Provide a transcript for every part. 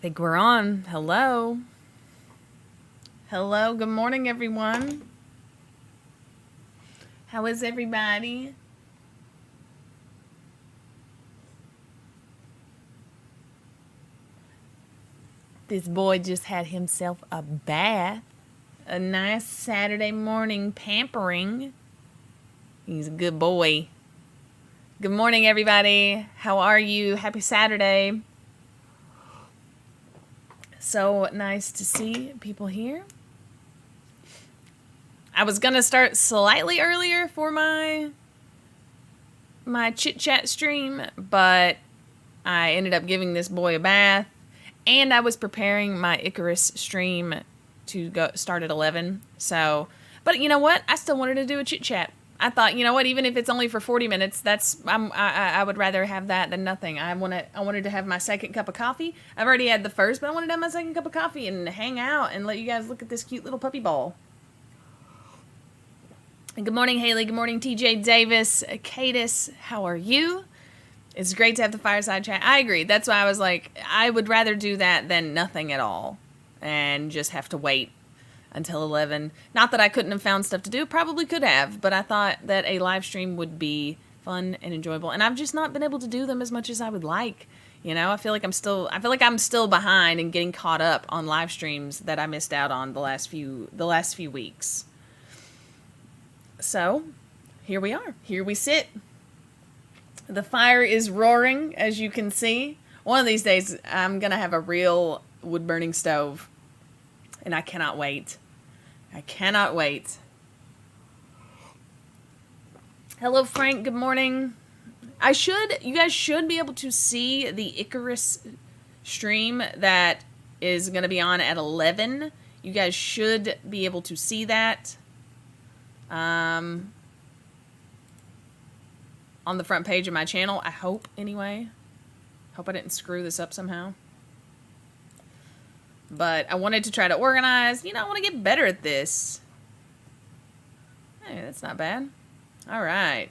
think we're on. Hello. Hello. Good morning, everyone. How is everybody? This boy just had himself a bath. A nice Saturday morning pampering. He's a good boy. Good morning, everybody. How are you? Happy Saturday. So nice to see people here. I was going to start slightly earlier for my chit-chat stream, but I ended up giving this boy a bath, and I was preparing my Icarus stream to go start at 11. So, but you know what? I still wanted to do a chit-chat. I thought, you know what? Even if it's only for 40 minutes, I would rather have that than nothing. I wanted to have my second cup of coffee. I've already had the first, but I wanted to have my second cup of coffee and hang out and let you guys look at this cute little puppy ball. And good morning, Haley. Good morning, TJ Davis. Cadis, how are you? It's great to have the fireside chat. I agree. That's why I was like, I would rather do that than nothing at all and just have to wait until 11. Not that I couldn't have found stuff to do. Probably could have, but I thought that a live stream would be fun and enjoyable. And I've just not been able to do them as much as I would like. You know, I feel like I'm still behind and getting caught up on live streams that I missed out on the last few weeks. So, here we are. Here we sit. The fire is roaring, as you can see. One of these days, I'm going to have a real wood-burning stove. And I cannot wait. I cannot wait. Hello, Frank. Good morning. You guys should be able to see the Icarus stream that is going to be on at 11. You guys should be able to see that. On the front page of my channel, I hope, anyway. Hope I didn't screw this up somehow. But I wanted to try to organize. You know, I want to get better at this. Hey, that's not bad. All right.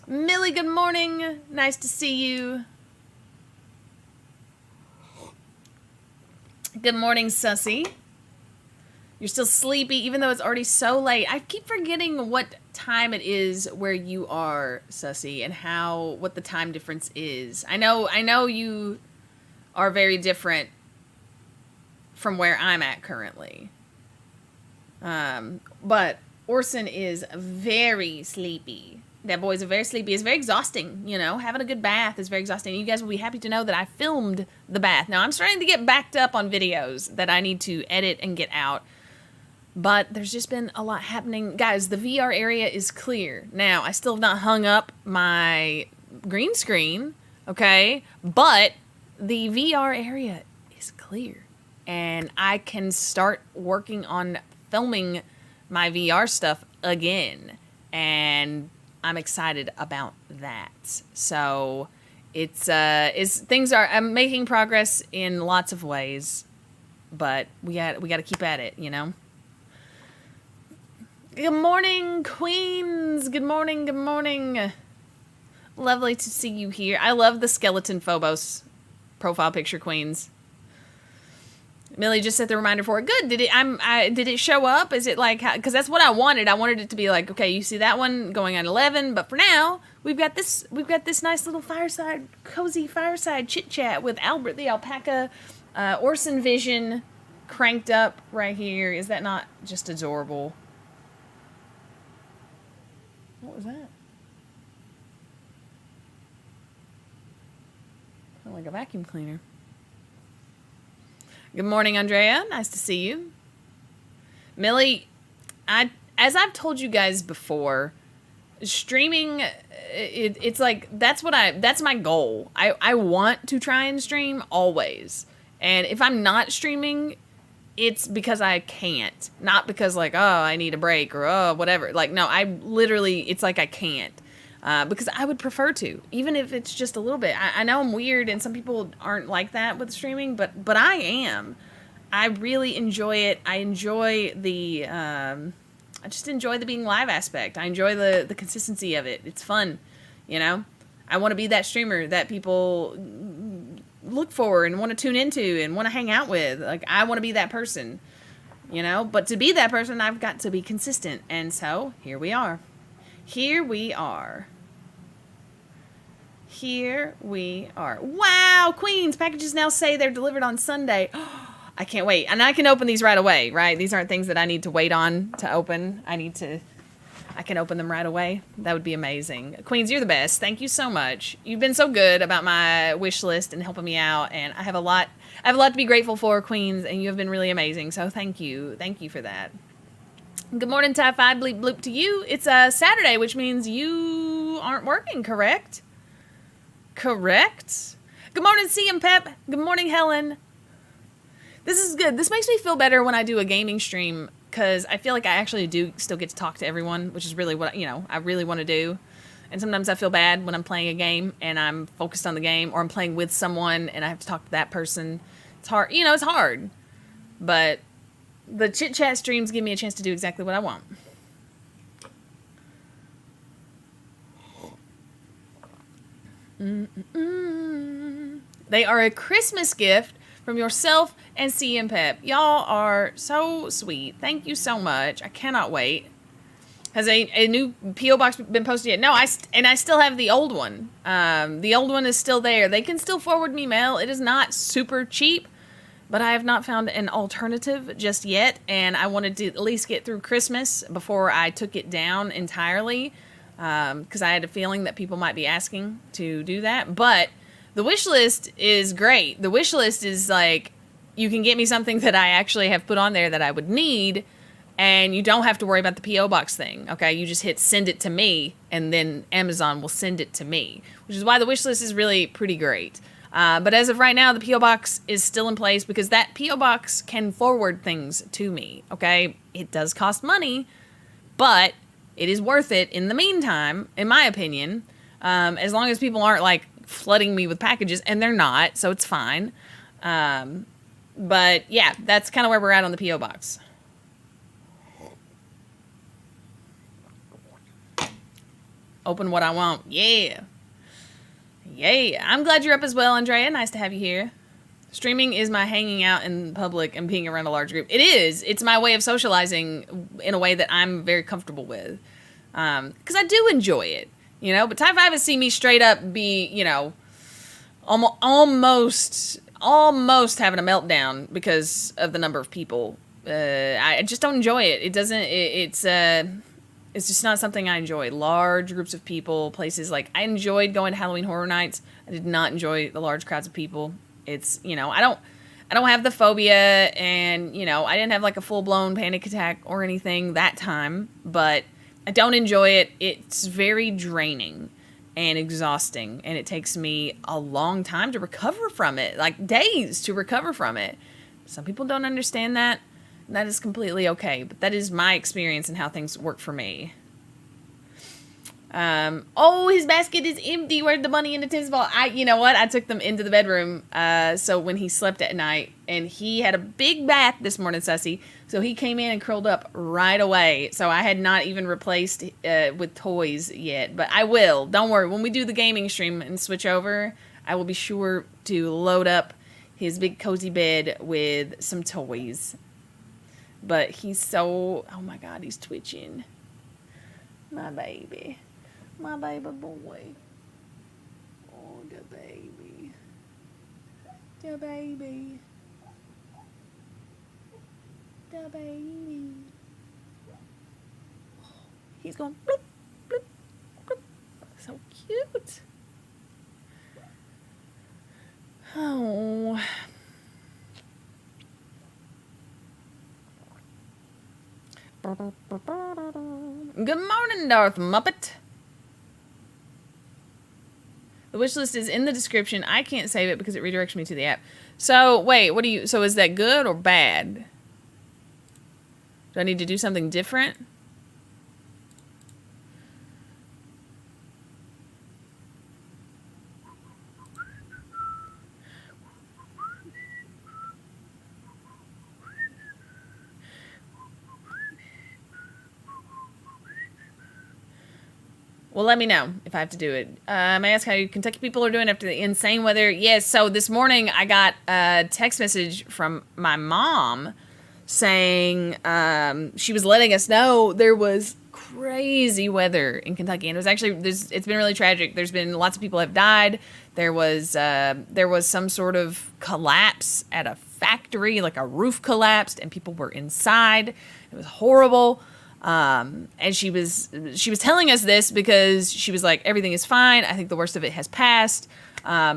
Millie, good morning. Nice to see you. Good morning, Sussy. You're still sleepy, even though it's already so late. I keep forgetting what time it is where you are, Sussy, and what the time difference is. I know you are very different from where I'm at currently. But Orson is very sleepy. That boy's very sleepy. It's very exhausting, you know. Having a good bath is very exhausting. You guys will be happy to know that I filmed the bath. Now, I'm starting to get backed up on videos that I need to edit and get out. But there's just been a lot happening. Guys, the VR area is clear. Now, I still have not hung up my green screen, okay? But the VR area is clear. And I can start working on filming my VR stuff again. And I'm excited about that. So, I'm making progress in lots of ways. But we got to keep at it, you know? Good morning, Queens. Good morning, good morning. Lovely to see you here. I love the skeleton Phobos profile picture, Queens. Millie just set the reminder for it. Good. Did it show up? Is it like, because that's what I wanted. I wanted it to be like, okay, you see that one going at 11, but for now, we've got this nice little cozy fireside chit chat with Albert the alpaca, Orson Vision cranked up right here. Is that not just adorable? What was that? Sound like a vacuum cleaner. Good morning, Andrea. Nice to see you. Millie, as I've told you guys before, streaming, it's like, that's my goal. I want to try and stream always. And if I'm not streaming, it's because I can't. Not because like, oh, I need a break or oh, whatever. Like, no, it's like I can't. Because I would prefer to, even if it's just a little bit. I know I'm weird and some people aren't like that with streaming, but I am. I really enjoy it. I enjoy I just enjoy the being live aspect. I enjoy the consistency of it. It's fun, you know? I want to be that streamer that people look for and want to tune into and want to hang out with. Like, I want to be that person, you know? But to be that person, I've got to be consistent. And so, here we are. Here we are. Here we are. Wow, Queens, packages now say they're delivered on Sunday. I can't wait. And I can open these right away, right? These aren't things that I need to wait on to open. I can open them right away. That would be amazing. Queens, you're the best. Thank you so much. You've been so good about my wish list and helping me out, and I have a lot to be grateful for, Queens, and you have been really amazing. So thank you. Thank you for that. Good morning, Tie-Fi, bleep bloop to you. It's a Saturday, which means you aren't working, correct? Correct? Good morning, CM Pep. Good morning, Helen. This is good. This makes me feel better when I do a gaming stream, because I feel like I actually do still get to talk to everyone, which is really what, I really want to do. And sometimes I feel bad when I'm playing a game and I'm focused on the game, or I'm playing with someone and I have to talk to that person. It's hard. It's hard. But the chit-chat streams give me a chance to do exactly what I want. They are a Christmas gift from yourself and CM Pep. Y'all are so sweet. Thank you so much. I cannot wait. Has a new P.O. box been posted yet? No, I still have the old one. The old one is still there. They can still forward me mail. It is not super cheap, but I have not found an alternative just yet, and I wanted to at least get through Christmas before I took it down entirely, because I had a feeling that people might be asking to do that. But the wish list is great. The wish list is like, you can get me something that I actually have put on there that I would need, and you don't have to worry about the P.O. box thing, okay? You just hit send it to me, and then Amazon will send it to me, which is why the wish list is really pretty great. But as of right now, the P.O. box is still in place because that P.O. box can forward things to me, okay? It does cost money, but it is worth it in the meantime, in my opinion, as long as people aren't, like, flooding me with packages, and they're not, so it's fine. But, yeah, that's kind of where we're at on the P.O. box. Open what I want. Yeah. Yeah. I'm glad you're up as well, Andrea. Nice to have you here. Streaming is my hanging out in public and being around a large group. It is. It's my way of socializing in a way that I'm very comfortable with. Because I do enjoy it, But Type 5 has seen me straight up be, almost having a meltdown because of the number of people. I just don't enjoy it. It doesn't, it's just not something I enjoy. Large groups of people, places like, I enjoyed going to Halloween Horror Nights. I did not enjoy the large crowds of people. It's, I don't have the phobia, and, I didn't have like a full-blown panic attack or anything that time, but I don't enjoy it. It's very draining and exhausting, and it takes me a long time to recover from it, like days to recover from it. Some people don't understand that. That is completely okay, but that is my experience and how things work for me. Oh, his basket is empty. Where'd the money in the tennis ball? You know what? I took them into the bedroom, so when he slept at night, and he had a big bath this morning, Sussy, so he came in and curled up right away. So I had not even replaced with toys yet, but I will. Don't worry. When we do the gaming stream and switch over, I will be sure to load up his big cozy bed with some toys. But he's so, oh my God, he's twitching. My baby. My baby boy. Oh, the baby. The baby. The baby. He's going bloop, bloop, bloop. So cute. Oh. Good morning, Darth Muppet. The wish list is in the description. I can't save it because it redirects me to the app. So, wait, so is that good or bad? Do I need to do something different? Well, let me know if I have to do it. May I ask how you Kentucky people are doing after the insane weather? Yes, so this morning I got a text message from my mom saying she was letting us know there was crazy weather in Kentucky. And it was actually, it's been really tragic. There's been lots of people have died. There was some sort of collapse at a factory, like a roof collapsed, and people were inside. It was horrible. And she was telling us this because she was like, everything is fine. I think the worst of it has passed.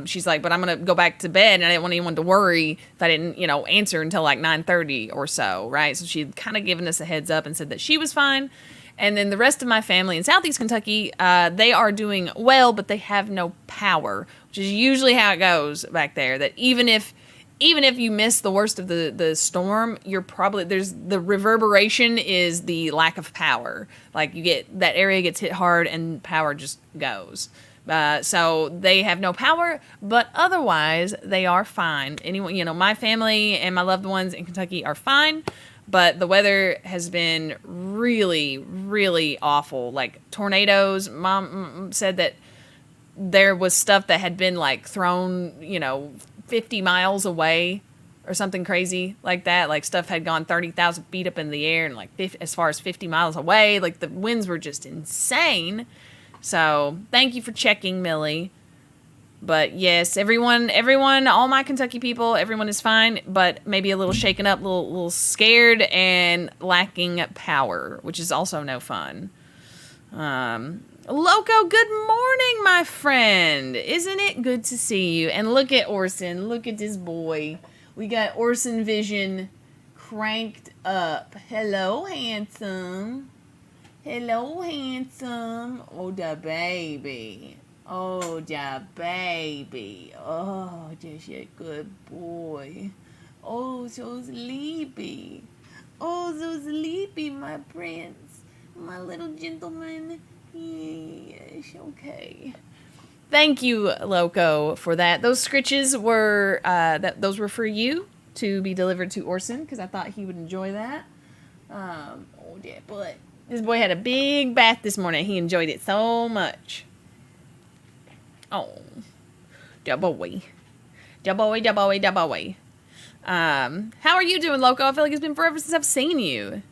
She's like, but I'm going to go back to bed, and I didn't want anyone to worry if I didn't, answer until like 9:30 or so. Right. So she'd kind of given us a heads up and said that she was fine. And then the rest of my family in Southeast Kentucky, they are doing well, but they have no power, which is usually how it goes back there. That even if you miss the worst of the storm, there's the reverberation is the lack of power. Like that area gets hit hard and power just goes. So they have no power, but otherwise they are fine. Anyone, my family and my loved ones in Kentucky are fine, but the weather has been really, really awful. Like tornadoes. Mom said that there was stuff that had been like thrown, 50 miles away or something crazy like that. Like stuff had gone 30,000 feet up in the air and like as far as 50 miles away. Like the winds were just insane. So thank you for checking, Millie. But yes, everyone, all my Kentucky people, everyone is fine, but maybe a little shaken up, little scared and lacking power, which is also no fun. Loco, good morning, my friend. Isn't it good to see you? And look at Orson. Look at this boy. We got Orson Vision cranked up. Hello, handsome. Hello, handsome. Oh, the baby. Oh, the baby. Oh, just a good boy. Oh, so sleepy. Oh, so sleepy, my prince. My little gentleman. Yes, okay. Thank you, Loco, for that. Those scritches were those were for you to be delivered to Orson because I thought he would enjoy that. Oh, yeah, but this boy had a big bath this morning. He enjoyed it so much. Oh, da boy. How are you doing, Loco? I feel like it's been forever since I've seen you.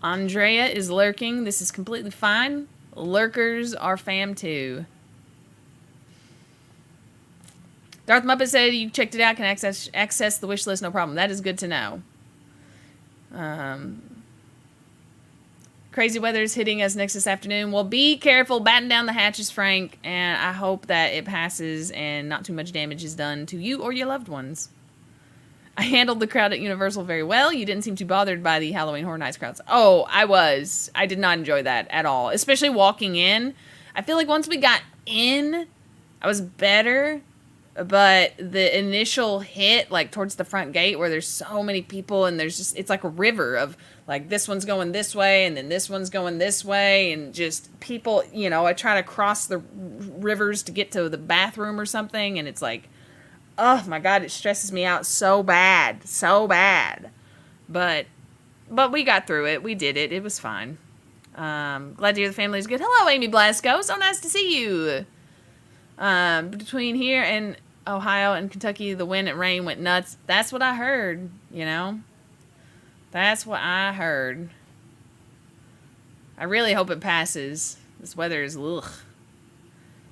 Andrea is lurking. This is completely fine. Lurkers are fam too. Darth Muppet said you checked it out. Can access the wish list, no problem. That is good to know. Crazy weather is hitting us next this afternoon. Well, be careful. Batten down the hatches, Frank. And I hope that it passes and not too much damage is done to you or your loved ones. I handled the crowd at Universal very well. You didn't seem too bothered by the Halloween Horror Nights crowds. Oh, I was. I did not enjoy that at all. Especially walking in. I feel like once we got in, I was better. But the initial hit, like towards the front gate where there's so many people and there's just, it's like a river of like this one's going this way and then this one's going this way and just people, I try to cross the rivers to get to the bathroom or something and it's like, oh my God, it stresses me out so bad. But we got through it. We did it. It was fine. Glad to hear the family's good. Hello, Amy Blasco. So nice to see you. Between here and Ohio and Kentucky, the wind and rain went nuts. That's what I heard, That's what I heard. I really hope it passes. This weather is ugh.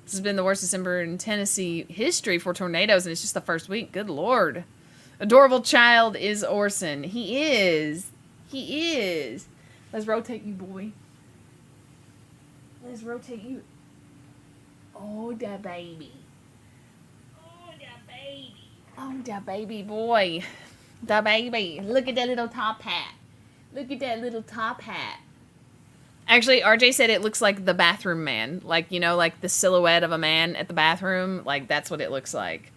This has been the worst December in Tennessee history for tornadoes, and it's just the first week. Good Lord. Adorable child is Orson. He is. Let's rotate you, boy. Let's rotate you. Oh, the baby. Oh, the baby boy. The baby. Look at that little top hat. Actually, RJ said it looks like the bathroom man. Like, like the silhouette of a man at the bathroom. Like, that's what it looks like.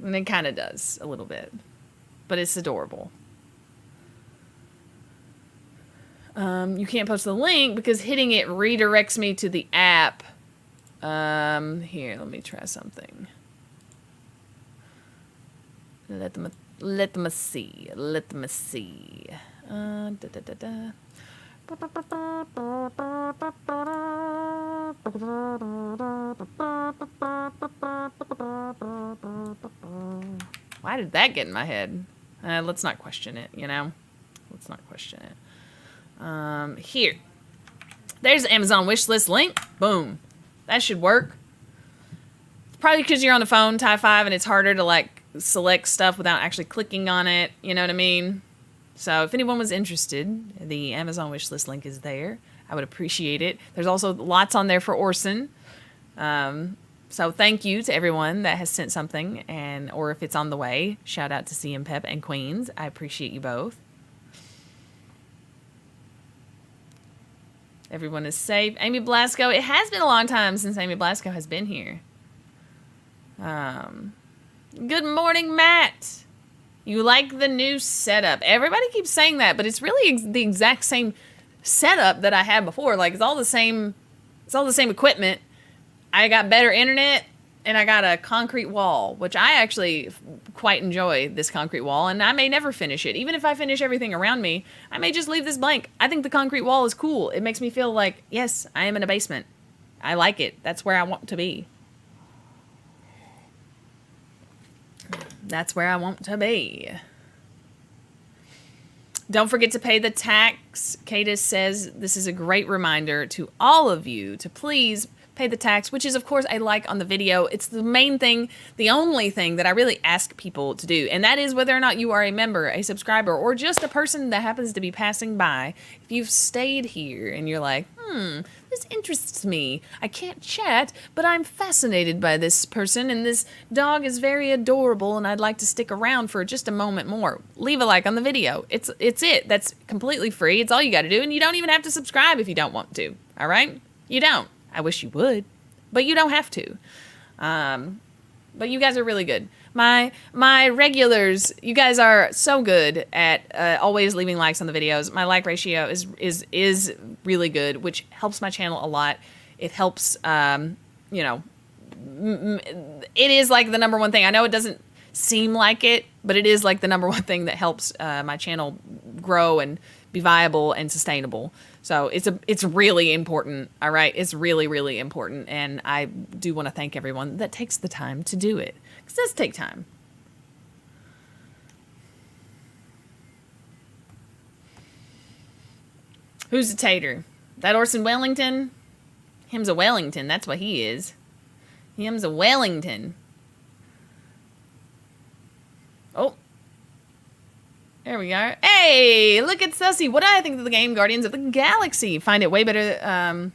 And it kind of does a little bit. But it's adorable. You can't post the link because hitting it redirects me to the app. Here, let me try something. Let the Let me see. Let me see. Da, da, da, da. Why did that get in my head? Let's not question it, you know? Let's not question it. Here. There's the Amazon wishlist link. Boom. That should work. It's probably because you're on the phone, Tie 5, and it's harder to, like, select stuff without actually clicking on it. You know what I mean? So if anyone was interested, the Amazon wishlist link is there. I would appreciate it. There's also lots on there for Orson. So thank you to everyone that has sent something, or if it's on the way, shout out to CM Pep and Queens. I appreciate you both. Everyone is safe. Amy Blasco. It has been a long time since Amy Blasco has been here. Good morning, Matt. You like the new setup. Everybody keeps saying that, but it's really the exact same setup that I had before. Like, it's all the same equipment. I got better internet, and I got a concrete wall, which I actually quite enjoy, this concrete wall, and I may never finish it. Even if I finish everything around me, I may just leave this blank. I think the concrete wall is cool. It makes me feel like, yes, I am in a basement. I like it. That's where I want to be. That's where I want to be. Don't forget to pay the tax. Cadis says this is a great reminder to all of you to please pay the tax, which is, of course, a like on the video. It's the main thing, the only thing that I really ask people to do, and that is whether or not you are a member, a subscriber, or just a person that happens to be passing by. If you've stayed here and you're like, this interests me. I can't chat, but I'm fascinated by this person, and this dog is very adorable, and I'd like to stick around for just a moment more. Leave a like on the video. It's it. That's completely free. It's all you got to do, and you don't even have to subscribe if you don't want to. All right? You don't. I wish you would, but you don't have to. But you guys are really good. My regulars, you guys are so good at always leaving likes on the videos. My like ratio is really good, which helps my channel a lot. It helps, you know, it is like the number one thing. I know it doesn't seem like it, but it is like the number one thing that helps my channel grow and be viable and sustainable. So it's really important, all right? It's really, really important, and I do want to thank everyone that takes the time to do it, because it does take time. Who's a tater? That Orson Wellington? Him's a Wellington, that's what he is. Him's a Wellington. Oh. There we are. Hey, look at Sussy. What do I think of the game Guardians of the Galaxy? Find it way better,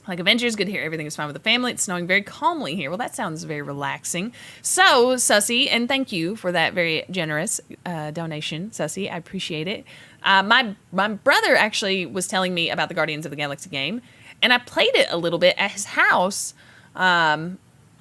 like Avengers. Good to hear everything is fine with the family. It's snowing very calmly here. Well, that sounds very relaxing. So, Sussy, and thank you for that very generous donation, Sussy. I appreciate it. My brother actually was telling me about the Guardians of the Galaxy game, and I played it a little bit at his house,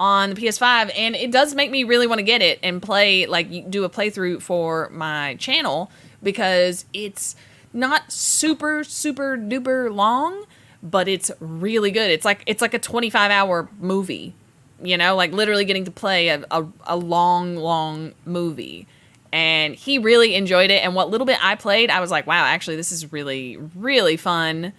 on the PS5, and it does make me really want to get it and play, like, do a playthrough for my channel, because it's not super duper long, but it's really good. It's like a 25-hour movie, you know, like literally getting to play a long movie. And he really enjoyed it, and what little bit I played, I was like, wow, actually this is really, really fun.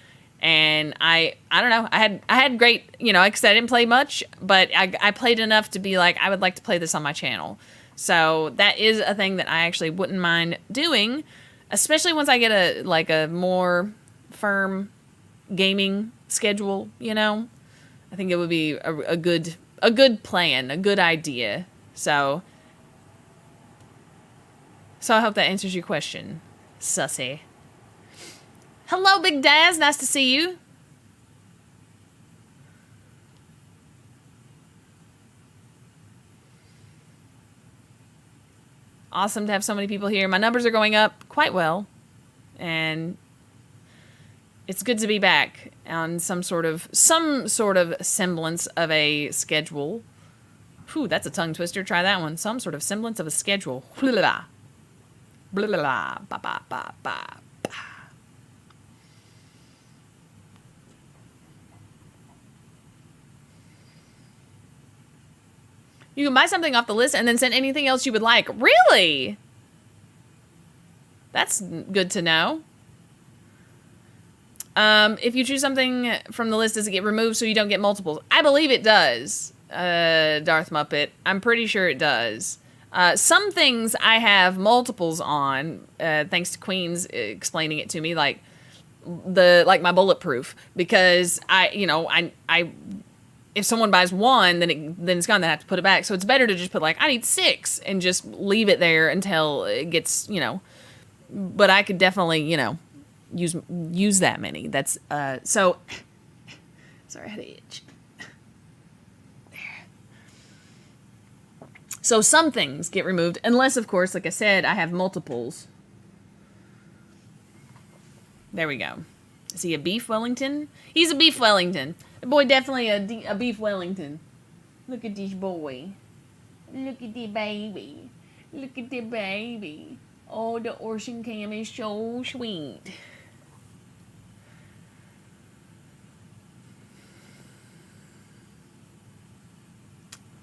And I don't know, I had great, you know, like I said, I didn't play much, but I played enough to be like, I would like to play this on my channel. So that is a thing that I actually wouldn't mind doing, especially once I get a more firm gaming schedule, you know. I think it would be a good plan, a good idea. So I hope that answers your question, Sussy. Hello, Big Daz. Nice to see you. Awesome to have so many people here. My numbers are going up quite well, and it's good to be back on some sort of semblance of a schedule. Whew, that's a tongue twister. Try that one. Some sort of semblance of a schedule. Blah, blah, blah, blah, blah, ba, ba, ba, ba. You can buy something off the list and then send anything else you would like. Really? That's good to know. If you choose something from the list, does it get removed so you don't get multiples? I believe it does, Darth Muppet. I'm pretty sure it does. Some things I have multiples on, thanks to Queens explaining it to me, like my bulletproof, because I if someone buys one, then it's gone. Then I have to put it back. So it's better to just put like I need 6 and just leave it there until it gets But I could definitely use that many. That's so. Sorry, I had an itch. There. So some things get removed, unless, of course, like I said, I have multiples. There we go. Is he a beef Wellington? He's a beef Wellington. The boy definitely a beef Wellington. Look at this boy. Look at the baby. Look at the baby. Oh, the Orson Cam is so sweet.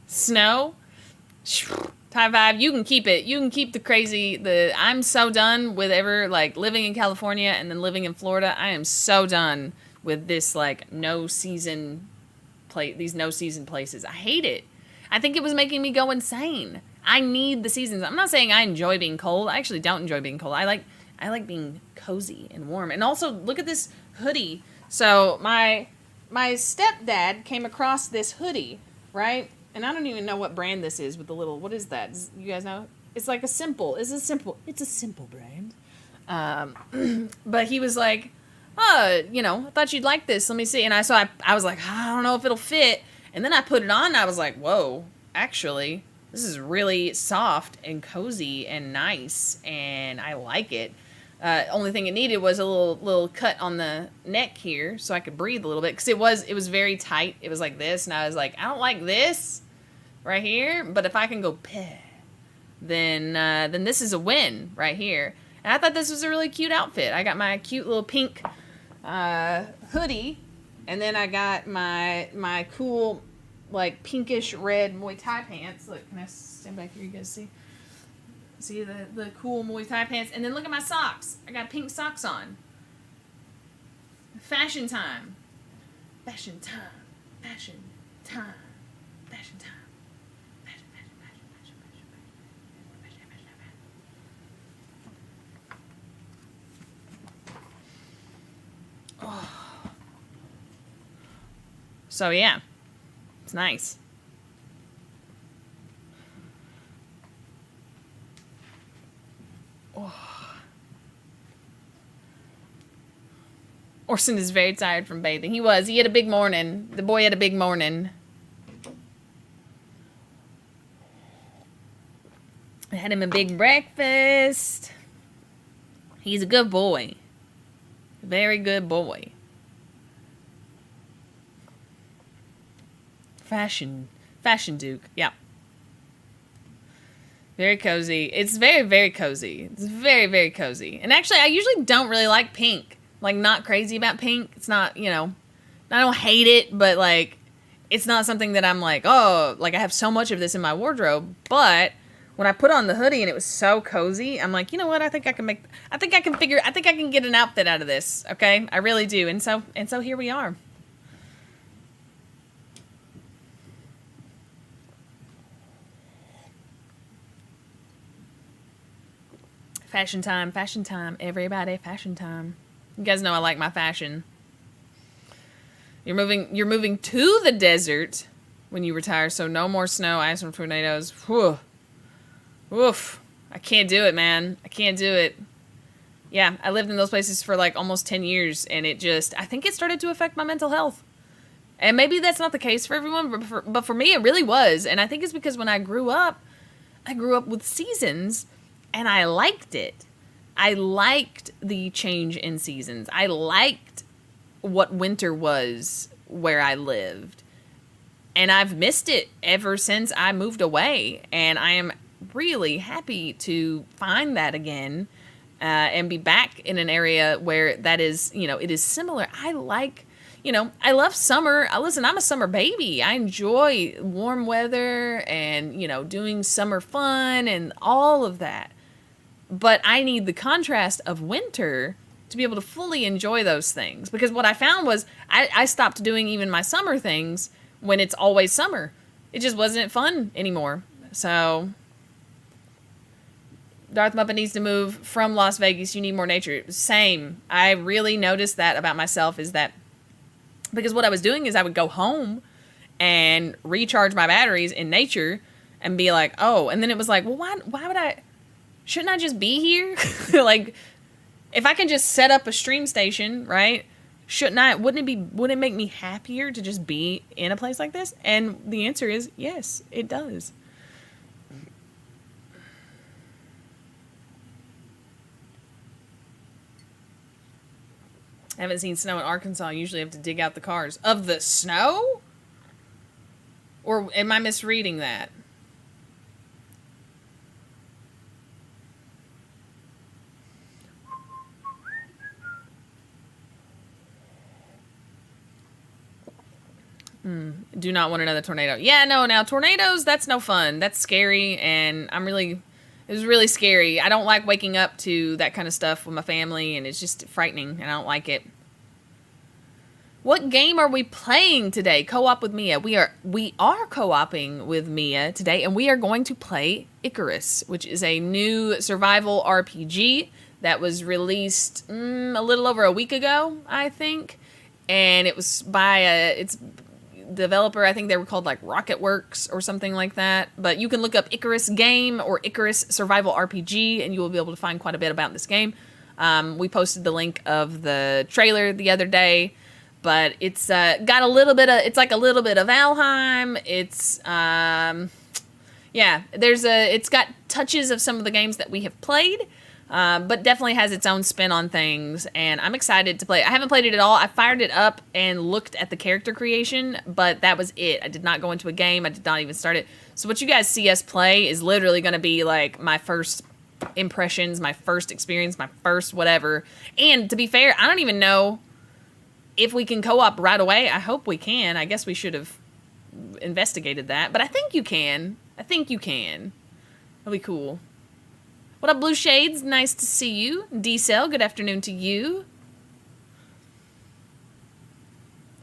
Snow? High five. You can keep it. You can keep the crazy. I'm so done with living in California and then living in Florida. I am so done with this no season these no season places. I hate it. I think it was making me go insane. I need the seasons. I'm not saying I enjoy being cold. I actually don't enjoy being cold. I like being cozy and warm. And also look at this hoodie. So my stepdad came across this hoodie, right? And I don't even know what brand this is with the little, what is that? You guys know? It's like it's a simple brand. But he was like, oh, I thought you'd like this. Let me see. And I was like, I don't know if it'll fit. And then I put it on and I was like, whoa, actually, this is really soft and cozy and nice. And I like it. Only thing it needed was a little cut on the neck here so I could breathe a little bit. Because it was very tight. It was like this. And I was like, I don't like this right here. But if I can go peh, then this is a win right here. And I thought this was a really cute outfit. I got my cute little pink hoodie. And then I got my cool pinkish red Muay Thai pants. Look, can I stand back here? You guys see? See the cool Muay Thai pants. And then look at my socks. I got pink socks on. Fashion time. Fashion time. Fashion time. Fashion time. Fashion, fashion, fashion, fashion, fashion, fashion, fashion, fashion. Oh. So yeah. It's nice. Oh. Orson is very tired from bathing. He was. He had a big morning. The boy had a big morning. I had him a big breakfast. He's a good boy. Very good boy. Fashion Duke. Yeah. Very cozy. It's very, very cozy. It's very, very cozy. And actually, I usually don't really like pink. Not crazy about pink. It's not, I don't hate it, but it's not something that I'm oh, I have so much of this in my wardrobe. But when I put on the hoodie and it was so cozy, I'm like, you know what? I think I can get an outfit out of this. Okay. I really do. And so here we are. Fashion time, everybody, fashion time. You guys know I like my fashion. You're moving to the desert when you retire, so no more snow, ice, and tornadoes. Whew. Oof. I can't do it, man. I can't do it. Yeah, I lived in those places for almost 10 years, and I think it started to affect my mental health. And maybe that's not the case for everyone, but for me, it really was. And I think it's because when I grew up with seasons. And I liked it. I liked the change in seasons. I liked what winter was where I lived. And I've missed it ever since I moved away. And I am really happy to find that again and be back in an area where that is, it is similar. I love summer. Listen, I'm a summer baby. I enjoy warm weather and, doing summer fun and all of that. But I need the contrast of winter to be able to fully enjoy those things. Because what I found was I stopped doing even my summer things when it's always summer. It just wasn't fun anymore. So Darth Muppet needs to move from Las Vegas. You need more nature. Same. I really noticed that about myself, is that because what I was doing is I would go home and recharge my batteries in nature and be like, oh, and then it was like, well, why would shouldn't I just be here? Like, if I can just set up a stream station, right? Wouldn't it make me happier to just be in a place like this? And the answer is yes, it does. I haven't seen snow in Arkansas. I usually have to dig out the cars. Of the snow? Or am I misreading that? Do not want another tornado. Yeah, no, now tornadoes, that's no fun. That's scary, and it was really scary. I don't like waking up to that kind of stuff with my family, and it's just frightening, and I don't like it. What game are we playing today? Co-op with Mia. We are co-oping with Mia today, and we are going to play Icarus, which is a new survival RPG that was released a little over a week ago, I think. And it was by its developer, I think they were called like Rocketworks or something like that. But you can look up Icarus game or Icarus survival RPG, and you will be able to find quite a bit about this game. We posted the link of the trailer the other day. But it's got a little bit of, it's like a little bit of Valheim. It's, it's got touches of some of the games that we have played, but definitely has its own spin on things. And I'm excited to play it. I haven't played it at all. I fired it up and looked at the character creation, but that was it. I did not go into a game. I did not even start it. So what you guys see us play is literally going to be like my first impressions, my first experience, my first whatever. And to be fair, I don't even know if we can co-op right away. I hope we can. I guess we should have investigated that. But I think you can. That'll be cool. What up, Blue Shades? Nice to see you. D-Cell, good afternoon to you.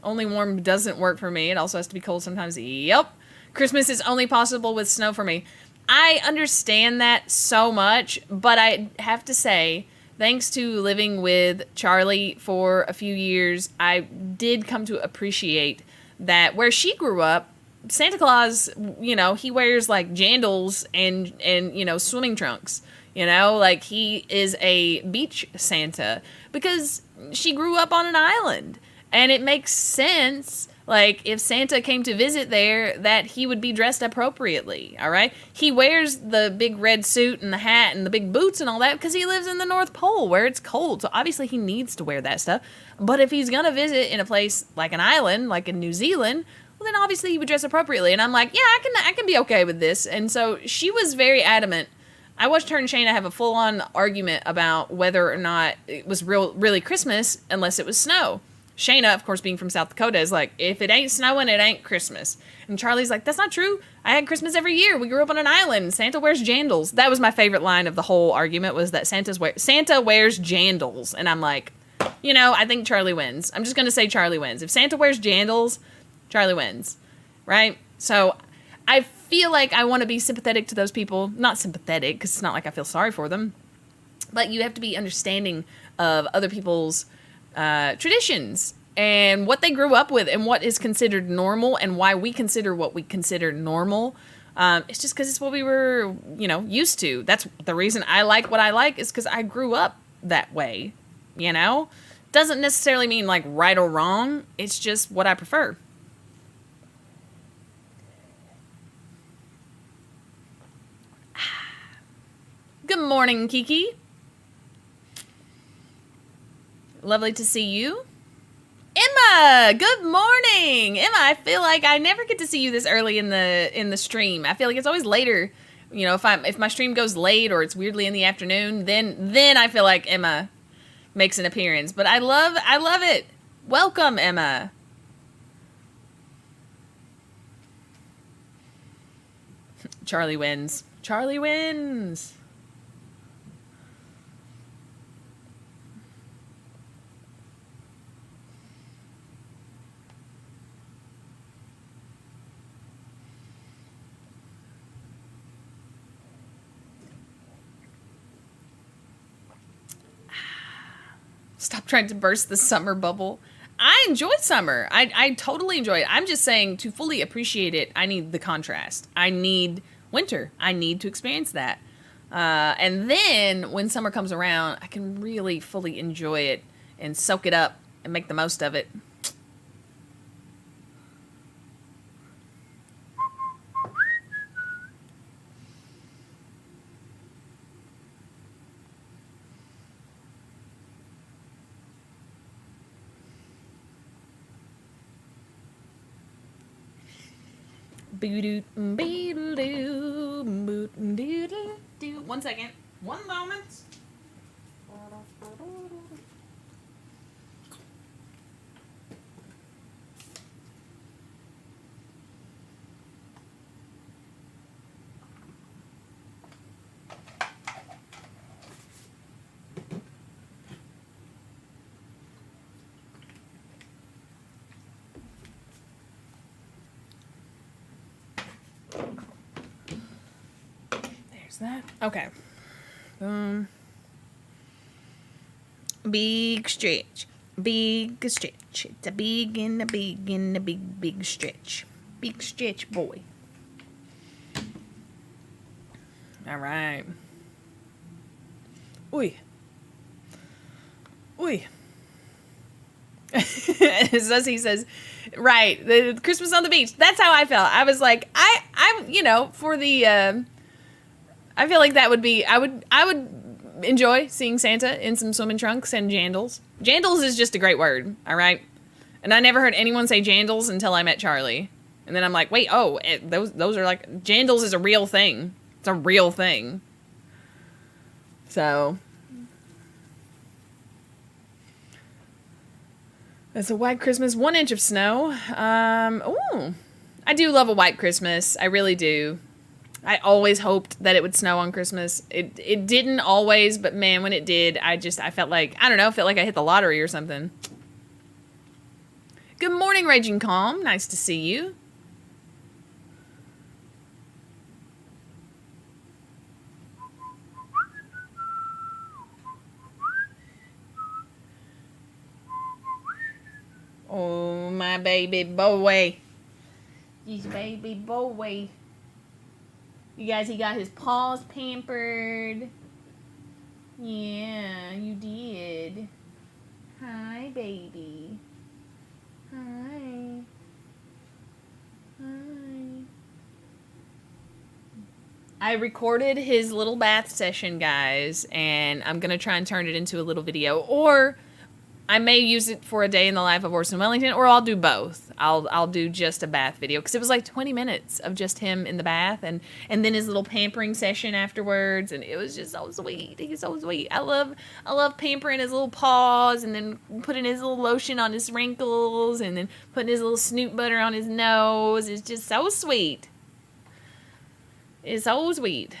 Only warm doesn't work for me. It also has to be cold sometimes. Yep. Christmas is only possible with snow for me. I understand that so much, but I have to say, thanks to living with Charlie for a few years, I did come to appreciate that where she grew up, Santa Claus, he wears like jandals and swimming trunks. Like he is a beach Santa because she grew up on an island. And it makes sense, like, if Santa came to visit there, that he would be dressed appropriately, all right? He wears the big red suit and the hat and the big boots and all that because he lives in the North Pole where it's cold. So obviously he needs to wear that stuff. But if he's going to visit in a place like an island, like in New Zealand, well, then obviously he would dress appropriately. And I'm like, yeah, I can be okay with this. And so she was very adamant. I watched her and Shayna have a full-on argument about whether or not it was really Christmas unless it was snow. Shayna, of course, being from South Dakota, is like, if it ain't snowing, it ain't Christmas. And Charlie's like, that's not true. I had Christmas every year. We grew up on an island. Santa wears jandals. That was my favorite line of the whole argument, was that Santa wears jandals. And I'm like, I think Charlie wins. I'm just going to say Charlie wins. If Santa wears jandals, Charlie wins. Right? So I feel like I want to be sympathetic to those people. Not sympathetic, because it's not like I feel sorry for them. But you have to be understanding of other people's traditions and what they grew up with and what is considered normal and why we consider what we consider normal. It's just because it's what we were, used to. That's the reason I like what I like, is because I grew up that way, Doesn't necessarily mean like right or wrong. It's just what I prefer. Good morning, Kiki. Lovely to see you. Emma, good morning. Emma, I feel like I never get to see you this early in the stream. I feel like it's always later. If my stream goes late or it's weirdly in the afternoon, then I feel like Emma makes an appearance. But I love it. Welcome, Emma. Charlie wins. Charlie wins. Stop trying to burst the summer bubble. I enjoy summer. I totally enjoy it. I'm just saying, to fully appreciate it, I need the contrast. I need winter. I need to experience that. And then when summer comes around, I can really fully enjoy it and soak it up and make the most of it. One second. One moment. That okay. Big stretch, it's a big and a big and a big stretch, big stretch boy. All right. Oi. As he says, right, the Christmas on the beach. That's how I felt. I was like, I'm for the I feel like that would be, I would enjoy seeing Santa in some swimming trunks and jandals. Jandals is just a great word, all right? And I never heard anyone say jandals until I met Charlie. And then I'm like, wait, those are like, jandals is a real thing. It's a real thing. So. That's a white Christmas, 1 inch of snow. I do love a white Christmas. I really do. I always hoped that it would snow on Christmas. It didn't always, but man, when it did, I felt like, I don't know, felt like I hit the lottery or something. Good morning, Raging Calm. Nice to see you. Oh, my baby boy. His baby boy. You guys, he got his paws pampered. Yeah, you did. Hi, baby. Hi. I recorded his little bath session, guys, and I'm going to try and turn it into a little video. Or I may use it for a day in the life of Orson Wellington, or I'll do both. I'll do just a bath video, because it was like 20 minutes of just him in the bath, and then his little pampering session afterwards, and it was just so sweet. He's so sweet. I love pampering his little paws, and then putting his little lotion on his wrinkles, and then putting his little snoot butter on his nose. It's just so sweet. It's so sweet.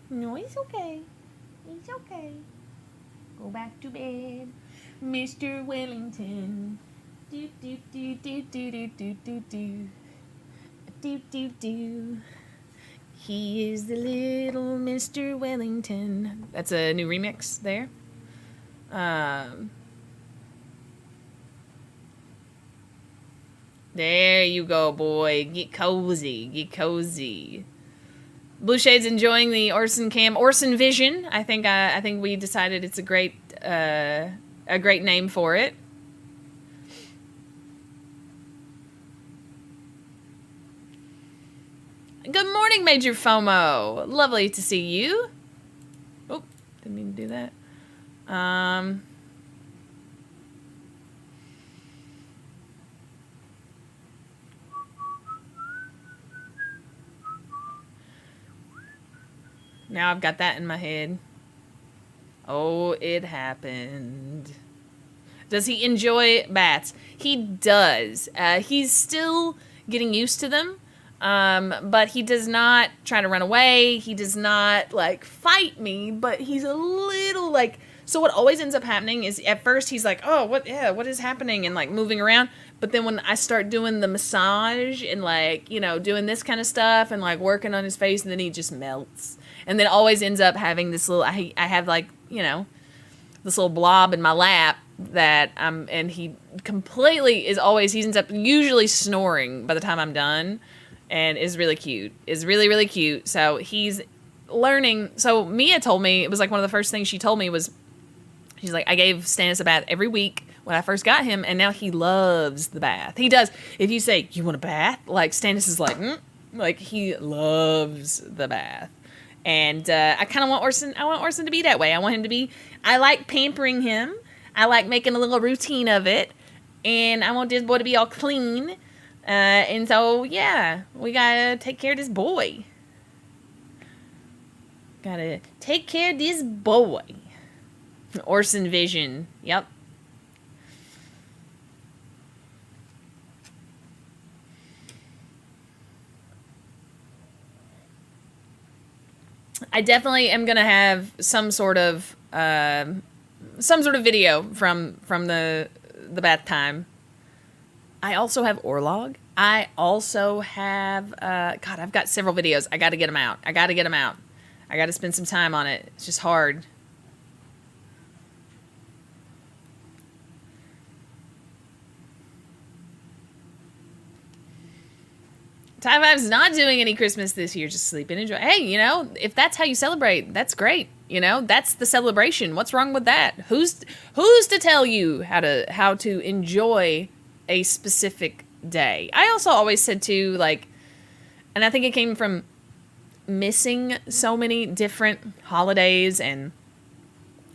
No, it's okay. It's okay. Go back to bed, Mr. Wellington. Do do do do do do do do do. Do do do. He is the little Mr. Wellington. That's a new remix there. There you go, boy. Get cozy. Get cozy. Blue Shade's enjoying the Orson Vision. I think we decided it's a great name for it. Good morning, Major FOMO. Lovely to see you. Oh, didn't mean to do that. Now I've got that in my head. Oh, it happened. Does he enjoy bats? He does. He's still getting used to them. But he does not try to run away. He does not, like, fight me. But he's a little, like, So what always ends up happening is at first he's like, oh, what is happening? And like moving around. But then when I start doing the massage and like, you know, doing this kind of stuff and like working on his face, and then he just melts. And then always ends up having this little, I have like, you know, this little blob in my lap that and he completely is always, he ends up usually snoring by the time I'm done, and is really cute. Is really, really cute. So he's learning. So Mia told me, it was like one of the first things she told me was, she's like, I gave Stannis a bath every week when I first got him, and now he loves the bath. He does. If you say, you want a bath? Like, Stannis is like, like, he loves the bath. And I kind of want Orson to be that way. I want him to be, I like pampering him. I like making a little routine of it. And I want this boy to be all clean. And so, yeah, we gotta take care of this boy. Gotta take care of this boy. Orson vision. Yep. I definitely am gonna have some sort of video from the bath time. I also have Orlog. I also have God, I've got several videos. I got to get them out. I got to spend some time on it. It's just hard. Ty Five's not doing any Christmas this year, just sleep and enjoy. Hey, you know, if that's how you celebrate, that's great. You know, that's the celebration. What's wrong with that? Who's to tell you how to enjoy a specific day? I also always said too, like, and I think it came from missing so many different holidays and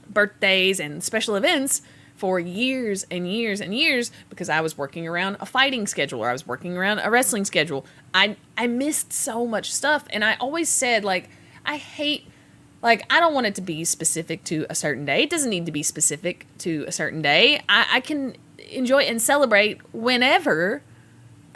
birthdays and special events for years and years and years, because I was working around a fighting schedule, or I was working around a wrestling schedule. I missed so much stuff, and I always said, like, I hate, like, I don't want it to be specific to a certain day. It doesn't need to be specific to a certain day. I can enjoy and celebrate whenever,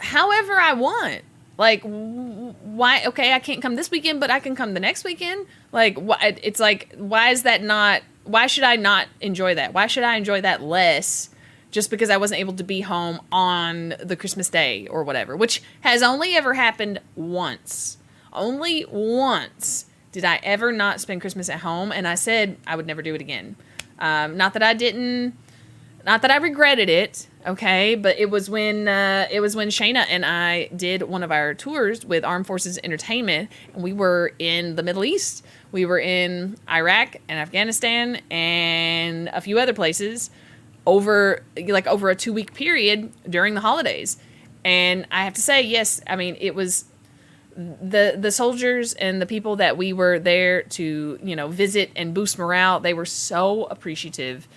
however I want. Like, why? Okay, I can't come this weekend, but I can come the next weekend. Like, it's like, why is that not? Why should I not enjoy that? Why should I enjoy that less just because I wasn't able to be home on the Christmas day or whatever? Which has only ever happened once. Only once did I ever not spend Christmas at home, and I said I would never do it again. Not that I regretted it, okay, but it was when Shayna and I did one of our tours with Armed Forces Entertainment, and we were in the Middle East. We were in Iraq and Afghanistan and a few other places over a 2-week period during the holidays. And I have to say, yes, I mean, it was the soldiers and the people that we were there to, you know, visit and boost morale. They were so appreciative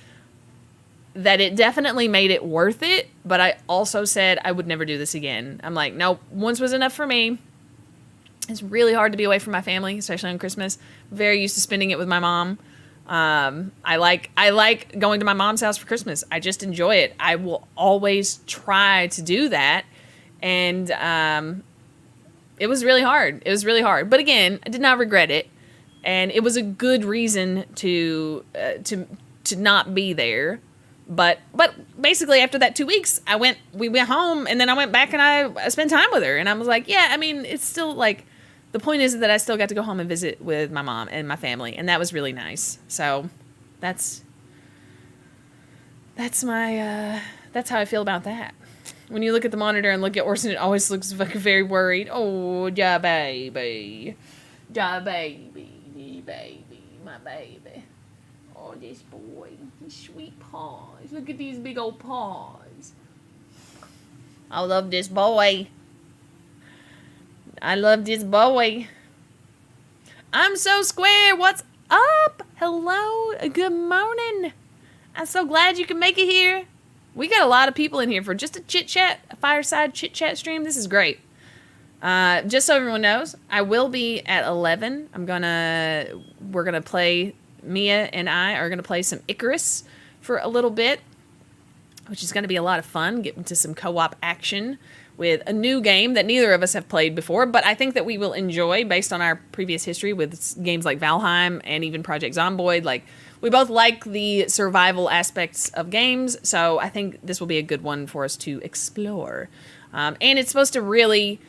that it definitely made it worth it. But I also said I would never do this again. I'm like, nope, once was enough for me. It's really hard to be away from my family, especially on Christmas. Very used to spending it with my mom. I like going to my mom's house for Christmas. I just enjoy it. I will always try to do that. And it was really hard. It was really hard. But again, I did not regret it. And it was a good reason to not be there. But basically after that 2 weeks, we went home, and then I went back and I spent time with her. And I was like, yeah, I mean, it's still like, the point is that I still got to go home and visit with my mom and my family, and that was really nice. So that's my that's how I feel about that. When you look at the monitor and look at Orson, it always looks fucking very worried. Oh, yeah, baby. Yeah, baby, my baby. Oh, this boy, his sweet paws. Look at these big old paws. I love this boy. I love this boy. I'm so square. What's up? Hello. Good morning. I'm so glad you can make it here. We got a lot of people in here for just a chit-chat, a fireside chit-chat stream. This is great. Just so everyone knows, I will be at 11. We're going to play, Mia and I are going to play some Icarus for a little bit, which is going to be a lot of fun. Get into some co-op action with a new game that neither of us have played before, but I think that we will enjoy based on our previous history with games like Valheim and even Project Zomboid. Like, we both like the survival aspects of games, so I think this will be a good one for us to explore. And it's supposed to really,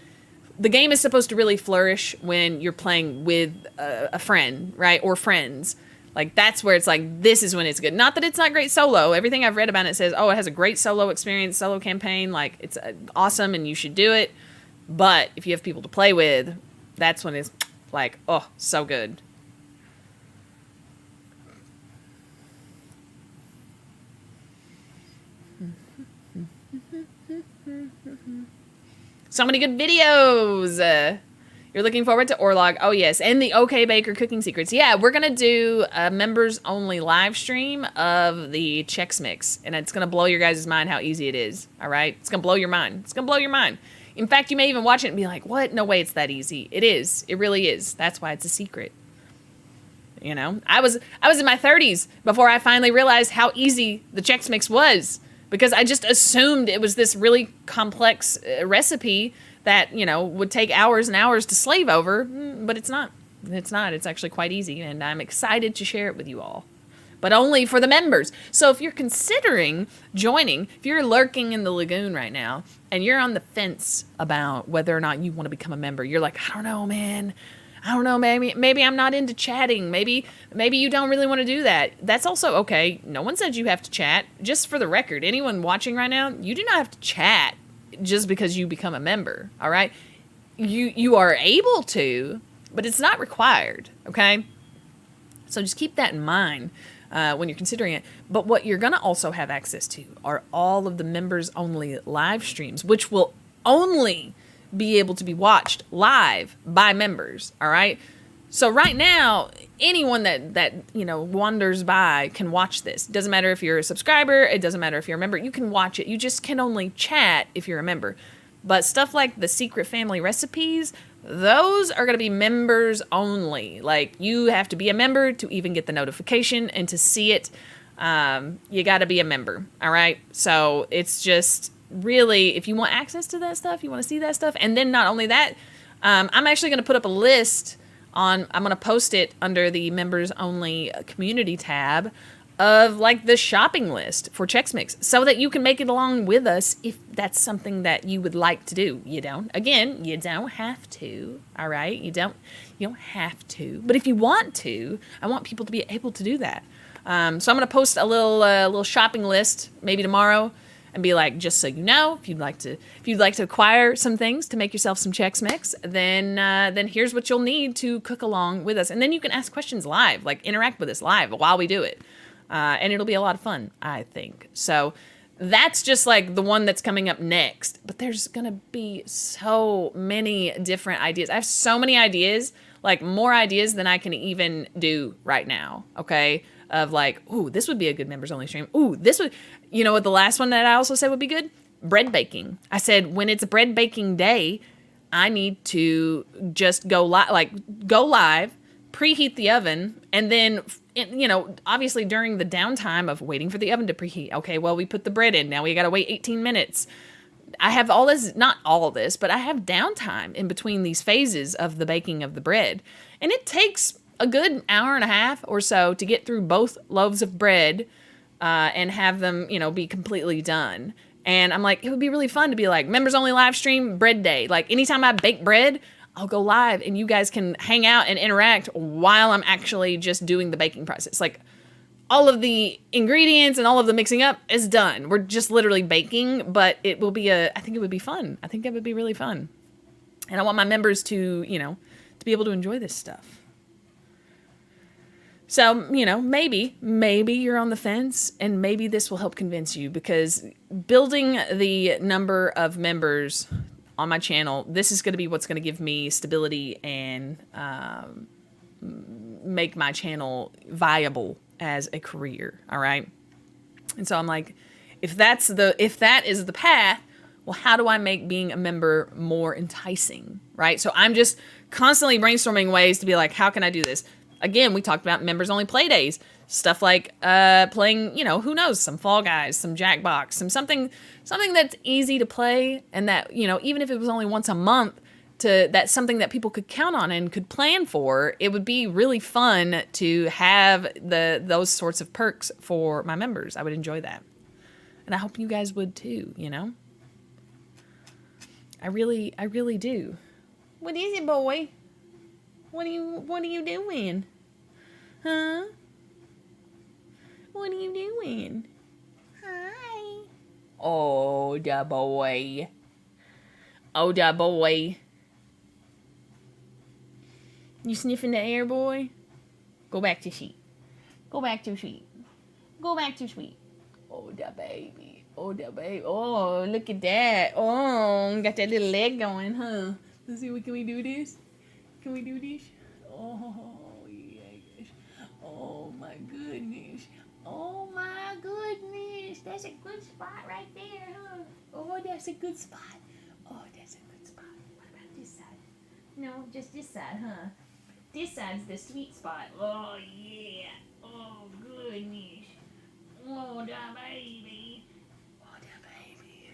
the game is supposed to really flourish when you're playing with a friend, right? Or friends. Like, that's where it's like, this is when it's good. Not that it's not great solo. Everything I've read about it says, oh, it has a great solo experience, solo campaign. Like, it's awesome and you should do it. But if you have people to play with, that's when it's like, oh, so good. So many good videos. You're looking forward to Orlog. Oh, yes. And the OK Baker cooking secrets. Yeah, we're going to do a members-only live stream of the Chex Mix. And it's going to blow your guys' mind how easy it is. All right? It's going to blow your mind. It's going to blow your mind. In fact, you may even watch it and be like, what? No way it's that easy. It is. It really is. That's why it's a secret. You know? I was in my 30s before I finally realized how easy the Chex Mix was. Because I just assumed it was this really complex recipe that, you know, would take hours and hours to slave over, but it's not. It's not. It's actually quite easy, and I'm excited to share it with you all. But only for the members. So if you're considering joining, if you're lurking in the lagoon right now, and you're on the fence about whether or not you want to become a member, you're like, I don't know, man. I don't know, maybe I'm not into chatting. Maybe you don't really want to do that. That's also okay. No one said you have to chat. Just for the record, anyone watching right now, you do not have to chat just because you become a member, all right? You are able to, but it's not required, okay? So just keep that in mind when you're considering it. But what you're going to also have access to are all of the members-only live streams, which will only be able to be watched live by members, all right? So right now, anyone that you know wanders by can watch this. It doesn't matter if you're a subscriber, it doesn't matter if you're a member, you can watch it. You just can only chat if you're a member. But stuff like the secret family recipes, those are going to be members only. Like, you have to be a member to even get the notification and to see it. You got to be a member, all right? So it's just really, if you want access to that stuff, you want to see that stuff, and then not only that, I'm actually going to put up a list I'm going to post it under the members only community tab of like the shopping list for Chex Mix so that you can make it along with us if that's something that you would like to do. You don't have to, all right? You don't have to, but if you want to, I want people to be able to do that. So I'm going to post a little shopping list maybe tomorrow and be like, just so you know, if you'd like to acquire some things to make yourself some Chex Mix, then here's what you'll need to cook along with us. And then you can ask questions live, like interact with us live while we do it. And it'll be a lot of fun, I think. So that's just like the one that's coming up next. But there's going to be so many different ideas. I have so many ideas, like more ideas than I can even do right now, okay? Of like, ooh, this would be a good members only stream. Ooh, this would, you know what the last one that I also said would be good? Bread baking. I said, when it's bread baking day, I need to just go live, preheat the oven, and then, you know, obviously during the downtime of waiting for the oven to preheat. Okay, well, we put the bread in. Now we got to wait 18 minutes. I have all this, not all of this, but I have downtime in between these phases of the baking of the bread. And it takes a good hour and a half or so to get through both loaves of bread and have them, you know, be completely done. And I'm like, it would be really fun to be like, members only live stream bread day. Like, anytime I bake bread, I'll go live and you guys can hang out and interact while I'm actually just doing the baking process. Like, all of the ingredients and all of the mixing up is done. We're just literally baking, but it will be I think it would be fun. I think it would be really fun. And I want my members to, you know, to be able to enjoy this stuff. So, you know, maybe you're on the fence and maybe this will help convince you, because building the number of members on my channel, this is going to be what's going to give me stability and make my channel viable as a career. All right. And so I'm like, if that is the path, well, how do I make being a member more enticing? Right. So I'm just constantly brainstorming ways to be like, how can I do this? Again, we talked about members only play days, stuff like playing, you know, who knows, some Fall Guys, some Jackbox, something that's easy to play, and that, you know, even if it was only once a month, that's something that people could count on and could plan for, it would be really fun to have those sorts of perks for my members. I would enjoy that. And I hope you guys would too, you know? I really do. What is it, boy? What are you doing? Huh? What are you doing? Hi. Oh, da boy. Oh, da boy. You sniffing the air, boy? Go back to sheet. Go back to sheet. Go back to sheet. Oh, da baby. Oh, da baby. Oh, look at that. Oh, got that little leg going, huh? Let's see, can we do this? Can we do this? Oh, yeah. Oh, my goodness. Oh, my goodness. That's a good spot right there, huh? Oh, that's a good spot. Oh, that's a good spot. What about this side? No, just this side, huh? This side's the sweet spot. Oh, yeah. Oh, goodness. Oh, da baby. Oh, da baby.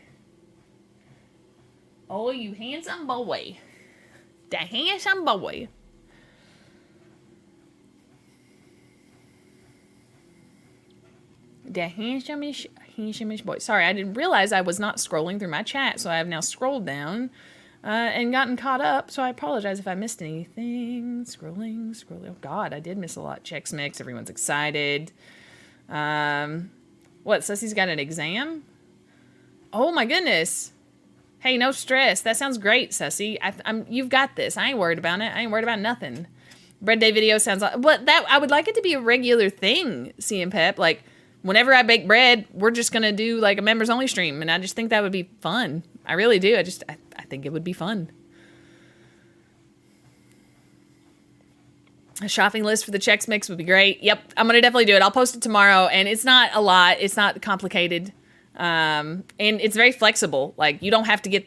Oh, you handsome boy. The handsome boy. The handsomest boy. Sorry, I didn't realize I was not scrolling through my chat, so I have now scrolled down and gotten caught up, so I apologize if I missed anything. Scrolling. Oh, God, I did miss a lot. Chex Mix. Everyone's excited. What, Sussy's got an exam? Oh, my goodness. Hey, no stress. That sounds great, Sussy. You've got this. I ain't worried about it. I ain't worried about nothing. Bread Day video sounds like... I would like it to be a regular thing, CM Pep. Like, whenever I bake bread, we're just going to do, like, a members-only stream. And I just think that would be fun. I really do. I think it would be fun. A shopping list for the Chex Mix would be great. Yep, I'm going to definitely do it. I'll post it tomorrow. And it's not a lot. It's not complicated. And it's very flexible. Like, you don't have to get...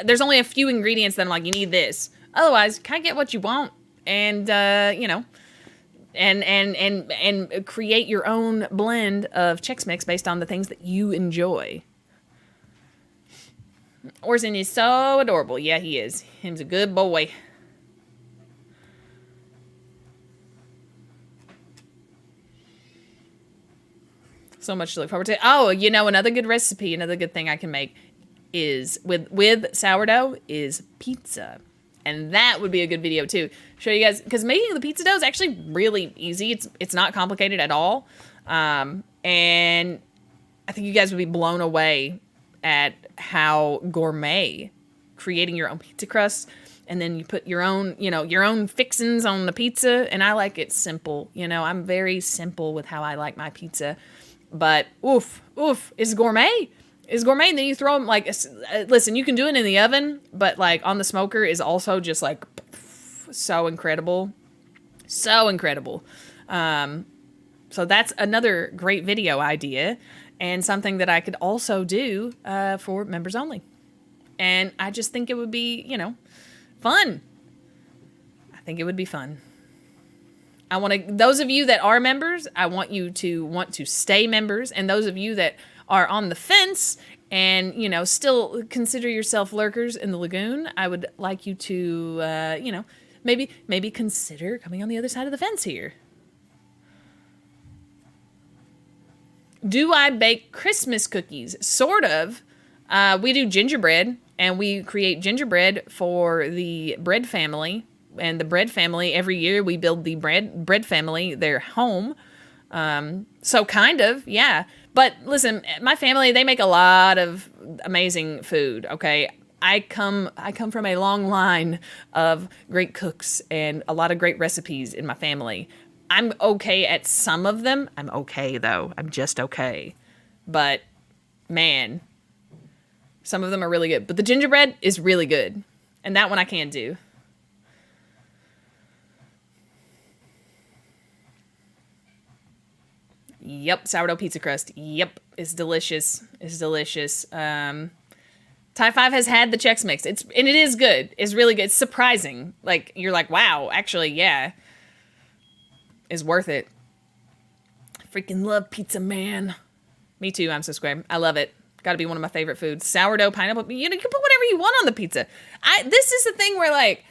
There's only a few ingredients that I'm like, you need this. Otherwise, kind of get what you want. And, you know... And create your own blend of Chex Mix based on the things that you enjoy. Orson is so adorable. Yeah, he is. Him's a good boy. So much to look forward to. Oh, you know, another good recipe, another good thing I can make is with sourdough is pizza. And that would be a good video too. Show you guys, because making the pizza dough is actually really easy. It's not complicated at all. And I think you guys would be blown away at how gourmet creating your own pizza crust. And then you put your own, your own fixings on the pizza. And I like it simple. I'm very simple with how I like my pizza. But it's gourmet. It's gourmet, and then you throw them, like, listen, you can do it in the oven, but, like, on the smoker is also just, like, so incredible. So incredible. So that's another great video idea, and something that I could also do for members only. And I just think it would be, fun. I think it would be fun. Those of you that are members, I want you to want to stay members, and those of you that are on the fence and, still consider yourself lurkers in the lagoon, I would like you to, maybe consider coming on the other side of the fence here. Do I bake Christmas cookies? Sort of. We do gingerbread, and we create gingerbread for the bread family. And the bread family, every year we build the bread family their home. So kind of, yeah. But listen, my family, they make a lot of amazing food, okay? I come from a long line of great cooks and a lot of great recipes in my family. I'm okay at some of them. I'm okay, though. I'm just okay. But, man, some of them are really good. But the gingerbread is really good. And that one I can do. Yep, sourdough pizza crust. Yep, it's delicious. It's delicious. Ty 5 has had the Chex Mix. And it is good. It's really good. It's surprising. Like, you're like, wow, actually, yeah. It's worth it. Freaking love pizza, man. Me too, I'm subscribed. I love it. Got to be one of my favorite foods. Sourdough, pineapple. You know, you can put whatever you want on the pizza. This is the thing where, like,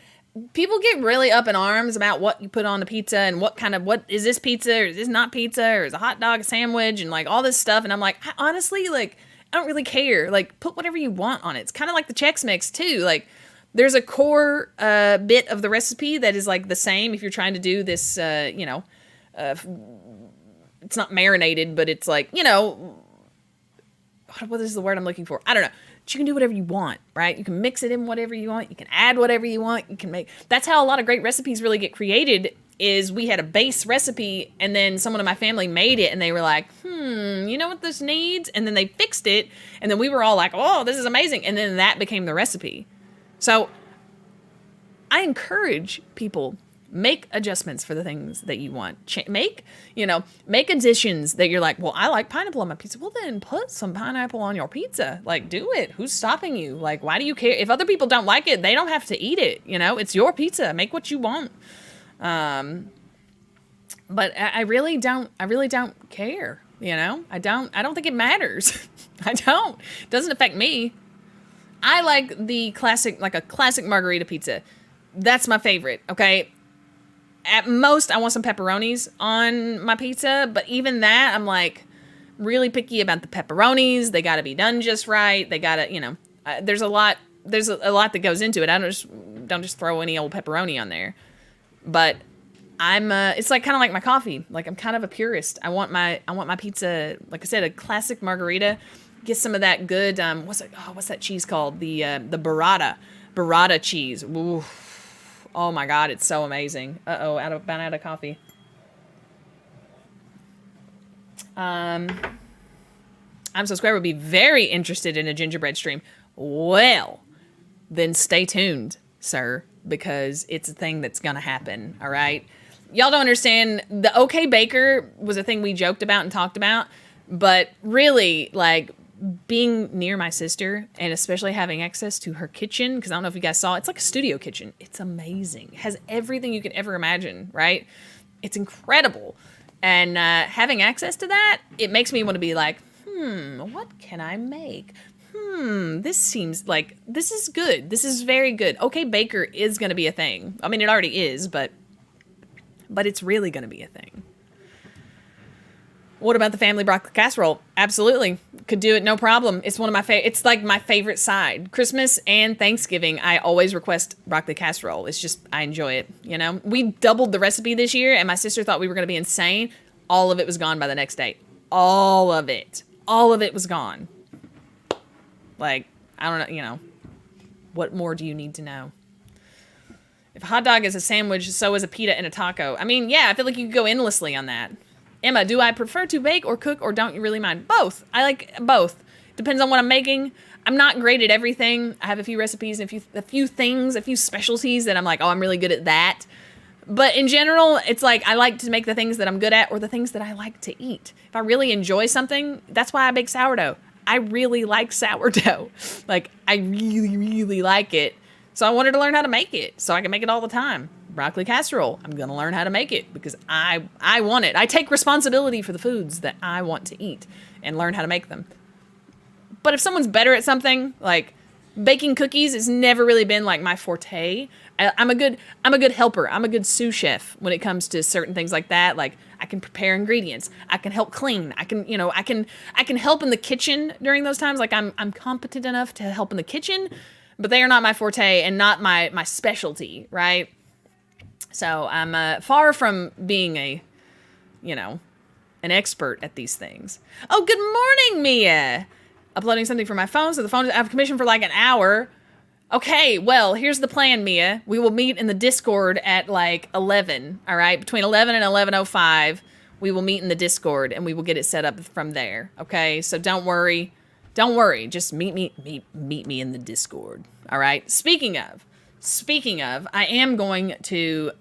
people get really up in arms about what you put on the pizza and what is this pizza or is this not pizza or is a hot dog a sandwich and like all this stuff. And I'm like, honestly, like, I don't really care. Like, put whatever you want on it. It's kind of like the Chex Mix too. Like, there's a core bit of the recipe that is like the same if you're trying to do this, it's not marinated, but it's like, what is the word I'm looking for? I don't know. But you can do whatever you want, right? You can mix it in whatever you want. You can add whatever you want. You can make... That's how a lot of great recipes really get created, is we had a base recipe, and then someone in my family made it, and they were like, you know what this needs? And then they fixed it, and then we were all like, oh, this is amazing. And then that became the recipe. So I encourage people, make adjustments for the things that you want. Make additions that you're like, well, I like pineapple on my pizza. Well, then put some pineapple on your pizza. Like, do it. Who's stopping you? Like, why do you care? If other people don't like it, they don't have to eat it. It's your pizza. Make what you want. But I really don't care. I don't think it matters. I don't. It doesn't affect me. I like a classic margarita pizza. That's my favorite. Okay. At most, I want some pepperonis on my pizza, but even that, I'm like really picky about the pepperonis. They got to be done just right. They got to, there's a lot that goes into it. I don't just throw any old pepperoni on there. But it's like kind of like my coffee. Like, I'm kind of a purist. I want my pizza, like I said, a classic margarita. Get some of that good, what's that cheese called? The burrata cheese. Ooh. Oh my God, it's so amazing. Uh-oh, out of coffee. I'm So Square would be very interested in a gingerbread stream. Well, then stay tuned, sir, because it's a thing that's gonna happen, all right? Y'all don't understand, the OK Baker was a thing we joked about and talked about, but really, like, being near my sister and especially having access to her kitchen, because I don't know if you guys saw, it's like a studio kitchen. It's amazing. It has everything you could ever imagine, right? It's incredible. And having access to that, it makes me want to be like, what can I make? This seems like, this is good. This is very good. OK Baker is going to be a thing. I mean, it already is, but it's really going to be a thing. What about the family broccoli casserole? Absolutely. Could do it, no problem. It's one of my it's like my favorite side. Christmas and Thanksgiving, I always request broccoli casserole. It's just, I enjoy it, We doubled the recipe this year, and my sister thought we were going to be insane. All of it was gone by the next day. All of it. All of it was gone. Like, I don't know, what more do you need to know? If a hot dog is a sandwich, so is a pita and a taco. I mean, yeah, I feel like you could go endlessly on that. Emma, do I prefer to bake or cook, or don't you really mind? Both. I like both. Depends on what I'm making. I'm not great at everything. I have a few recipes and a few specialties that I'm like, oh, I'm really good at that. But in general, it's like I like to make the things that I'm good at or the things that I like to eat. If I really enjoy something, that's why I bake sourdough. I really like sourdough. Like, I really, really like it. So I wanted to learn how to make it so I can make it all the time. Broccoli casserole, I'm going to learn how to make it because I want it. I take responsibility for the foods that I want to eat and learn how to make them. But if someone's better at something, like baking cookies has never really been like my forte. I'm a good helper. I'm a good sous chef when it comes to certain things like that. Like, I can prepare ingredients. I can help clean. I can help in the kitchen during those times. Like, I'm competent enough to help in the kitchen, but they are not my forte and not my specialty, right? So I'm far from being an expert at these things. Oh, good morning, Mia. Uploading something from my phone, so the phone I have commission for like an hour. Okay, well, here's the plan, Mia. We will meet in the Discord at like 11, all right? Between 11 and 11:05, we will meet in the Discord, and we will get it set up from there, okay? So don't worry. Don't worry. Just meet me in the Discord, all right? Speaking of, I am going to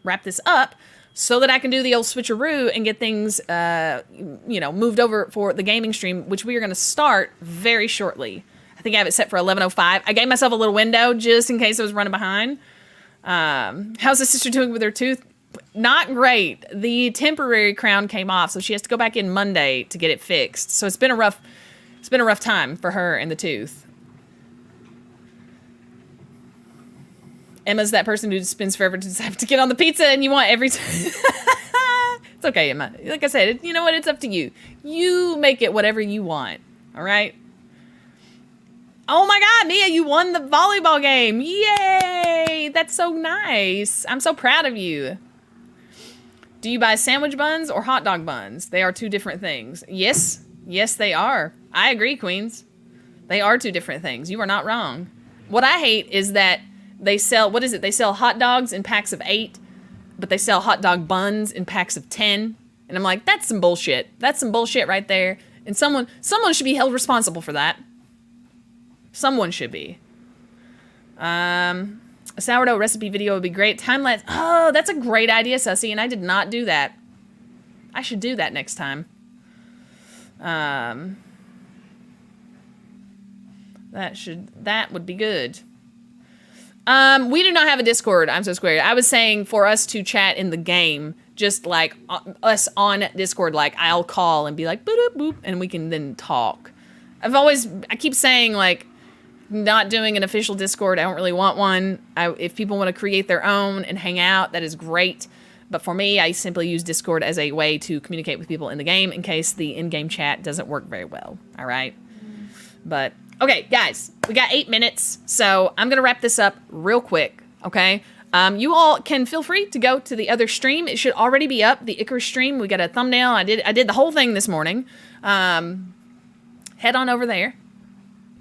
wrap this up so that I can do the old switcheroo and get things, moved over for the gaming stream, which we are going to start very shortly. I think I have it set for 11:05. I gave myself a little window just in case I was running behind. How's the sister doing with her tooth? Not great. The temporary crown came off, so she has to go back in Monday to get it fixed. So it's been a rough time for her and the tooth. Emma's that person who spends forever to decide to get on the pizza, and you want every time. It's okay, Emma. Like I said, you know what? It's up to you. You make it whatever you want. All right? Oh my God, Mia, you won the volleyball game. Yay! That's so nice. I'm so proud of you. Do you buy sandwich buns or hot dog buns? They are two different things. Yes. Yes, they are. I agree, Queens. They are two different things. You are not wrong. What I hate is that they sell, what is it? They sell hot dogs in packs of 8, but they sell hot dog buns in packs of 10. And I'm like, that's some bullshit. That's some bullshit right there. And someone should be held responsible for that. Someone should be. A sourdough recipe video would be great. Time-lapse. Oh, that's a great idea, Sussy, and I did not do that. I should do that next time. That would be good. We do not have a Discord. I'm so squared. I was saying for us to chat in the game, just like us on Discord, like I'll call and be like, boop, boop, and we can then talk. I keep saying like, not doing an official Discord. I don't really want one. If people want to create their own and hang out, that is great. But for me, I simply use Discord as a way to communicate with people in the game in case the in-game chat doesn't work very well. All right? But, okay, guys, we got 8 minutes, so I'm going to wrap this up real quick, okay? You all can feel free to go to the other stream. It should already be up, the Icarus stream. We got a thumbnail. I did the whole thing this morning. Head on over there.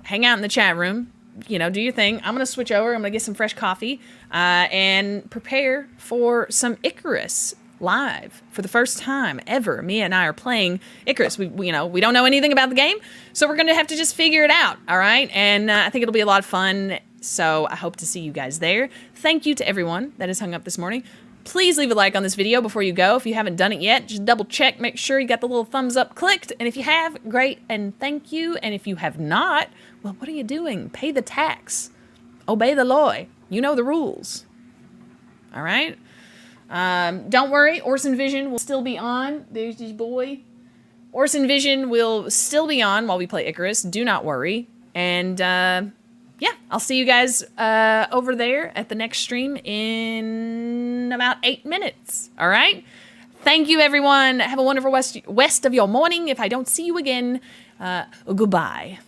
Hang out in the chat room, you know, do your thing. I'm going to switch over. I'm going to get some fresh coffee and prepare for some Icarus live for the first time ever. Mia and I are playing Icarus. We don't know anything about the game, so we're going to have to just figure it out, all right? And I think it'll be a lot of fun, so I hope to see you guys there. Thank you to everyone that has hung up this morning. Please leave a like on this video before you go. If you haven't done it yet, just double check, make sure you got the little thumbs up clicked. And if you have, great, and thank you. And if you have not, well, what are you doing? Pay the tax. Obey the law. You know the rules. All right? Don't worry, Orson Vision will still be on. There's this boy. Orson Vision will still be on while we play Icarus. Do not worry. And, yeah, I'll see you guys over there at the next stream in about 8 minutes. All right? Thank you, everyone. Have a wonderful rest of your morning. If I don't see you again, goodbye.